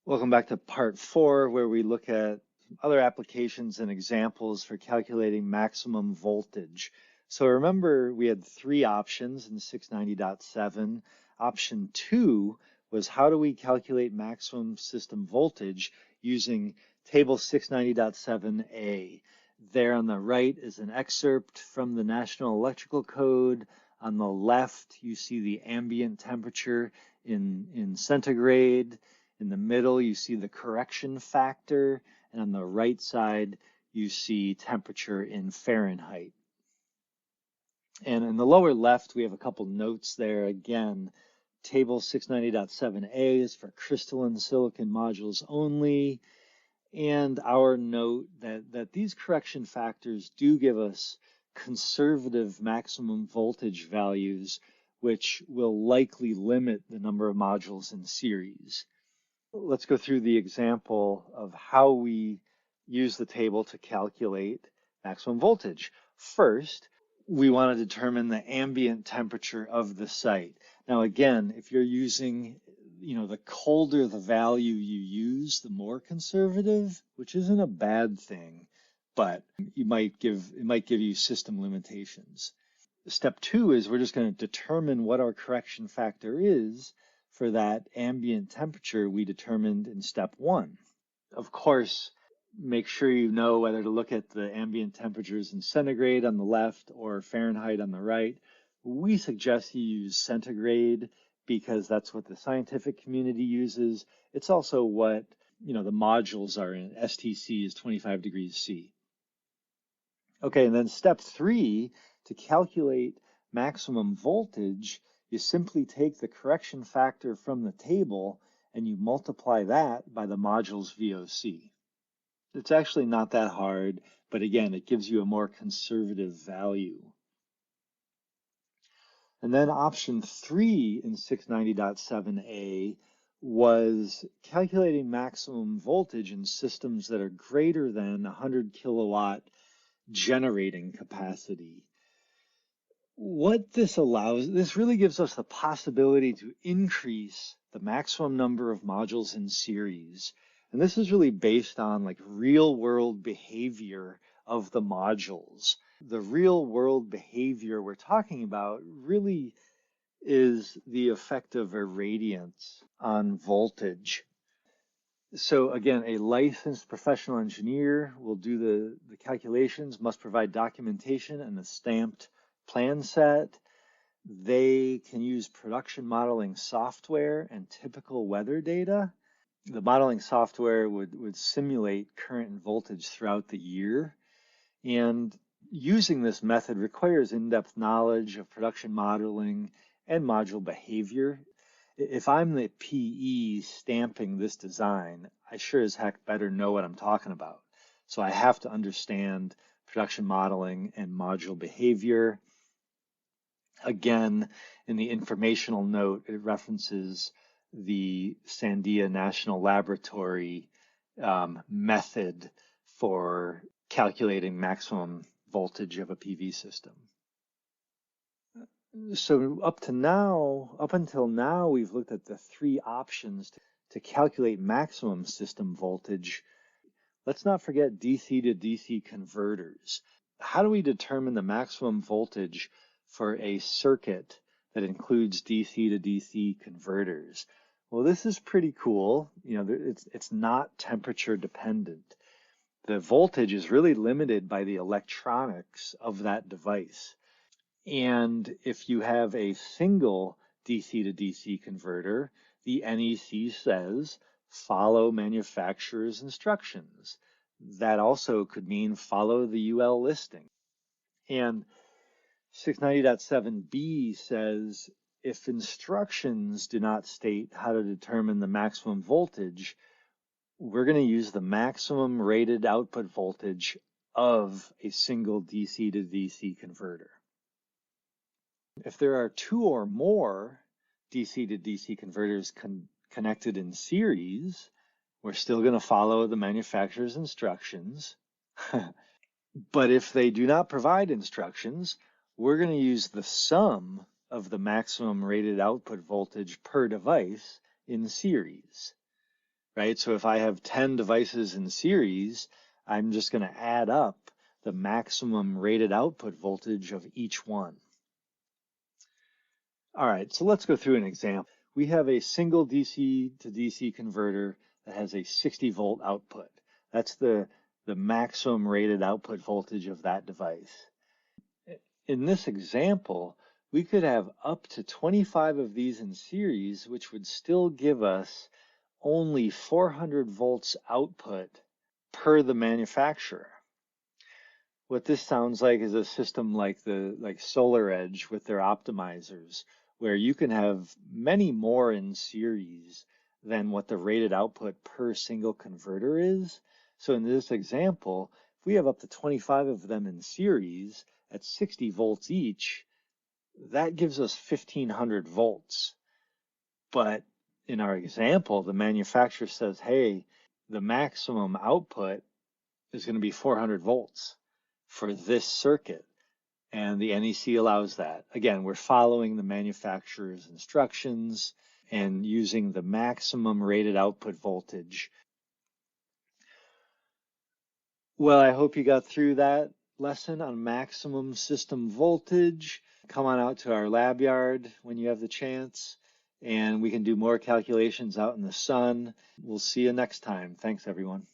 Welcome back to part 4, where we look at other applications and examples for calculating maximum voltage. So remember, we had 3 options in 690.7. Option 2 was how do we calculate maximum system voltage using table 690.7a. There on the right is an excerpt from the National Electrical Code. On the left, you see the ambient temperature in centigrade. In the middle, you see the correction factor, and on the right side, you see temperature in Fahrenheit. And in the lower left, we have a couple notes there. Again, table 690.7a is for crystalline silicon modules only, and our note that these correction factors do give us conservative maximum voltage values, which will likely limit the number of modules in series. Let's go through the example of how we use the table to calculate maximum voltage. First, we want to determine the ambient temperature of the site. Now, again, if you're using, the colder the value you use, the more conservative, which isn't a bad thing, but it might give you system limitations. Step 2 is we're just going to determine what our correction factor is for that ambient temperature we determined in step 1. Of course, make sure you know whether to look at the ambient temperatures in centigrade on the left or Fahrenheit on the right. We suggest you use centigrade because that's what the scientific community uses. It's also what, the modules are in. STC is 25 degrees C. Okay, and then step 3, to calculate maximum voltage, you simply take the correction factor from the table and you multiply that by the module's VOC. It's actually not that hard, but again, it gives you a more conservative value. And then option 3 in 690.7a was calculating maximum voltage in systems that are greater than 100 kilowatt generating capacity. What this allows, this really gives us the possibility to increase the maximum number of modules in series. And this is really based on real world behavior of the modules. The real world behavior we're talking about really is the effect of irradiance on voltage. So again, a licensed professional engineer will do the calculations, must provide documentation and the stamped plan set. They can use production modeling software and typical weather data. The modeling software would simulate current and voltage throughout the year. And using this method requires in-depth knowledge of production modeling and module behavior. If I'm the PE stamping this design, I sure as heck better know what I'm talking about. So I have to understand production modeling and module behavior. Again, in the informational note, it references the Sandia National Laboratory method for calculating maximum voltage of a PV system. So up until now, we've looked at the 3 options to calculate maximum system voltage. Let's not forget DC to DC converters. How do we determine the maximum voltage for a circuit that includes DC to DC converters? Well, this is pretty cool. It's not temperature dependent. The voltage is really limited by the electronics of that device. And if you have a single DC to DC converter, the NEC says follow manufacturer's instructions. That also could mean follow the UL listing. And 690.7b says if instructions do not state how to determine the maximum voltage, we're going to use the maximum rated output voltage of a single DC to DC converter. If there are 2 or more DC to DC converters connected in series, we're still going to follow the manufacturer's instructions. But if they do not provide instructions, we're going to use the sum of the maximum rated output voltage per device in series. right? So if I have 10 devices in series, I'm just going to add up the maximum rated output voltage of each one. All right, so let's go through an example. We have a single DC to DC converter that has a 60 volt output. That's the maximum rated output voltage of that device. In this example, we could have up to 25 of these in series, which would still give us only 400 volts output per the manufacturer. What this sounds like is a system like SolarEdge with their optimizers, where you can have many more in series than what the rated output per single converter is. So in this example, if we have up to 25 of them in series at 60 volts each, that gives us 1500 volts. But in our example, the manufacturer says, hey, the maximum output is going to be 400 volts for this circuit, and the NEC allows that. Again, we're following the manufacturer's instructions and using the maximum rated output voltage. Well, I hope you got through that lesson on maximum system voltage. Come on out to our lab yard when you have the chance, and we can do more calculations out in the sun. We'll see you next time. Thanks, everyone.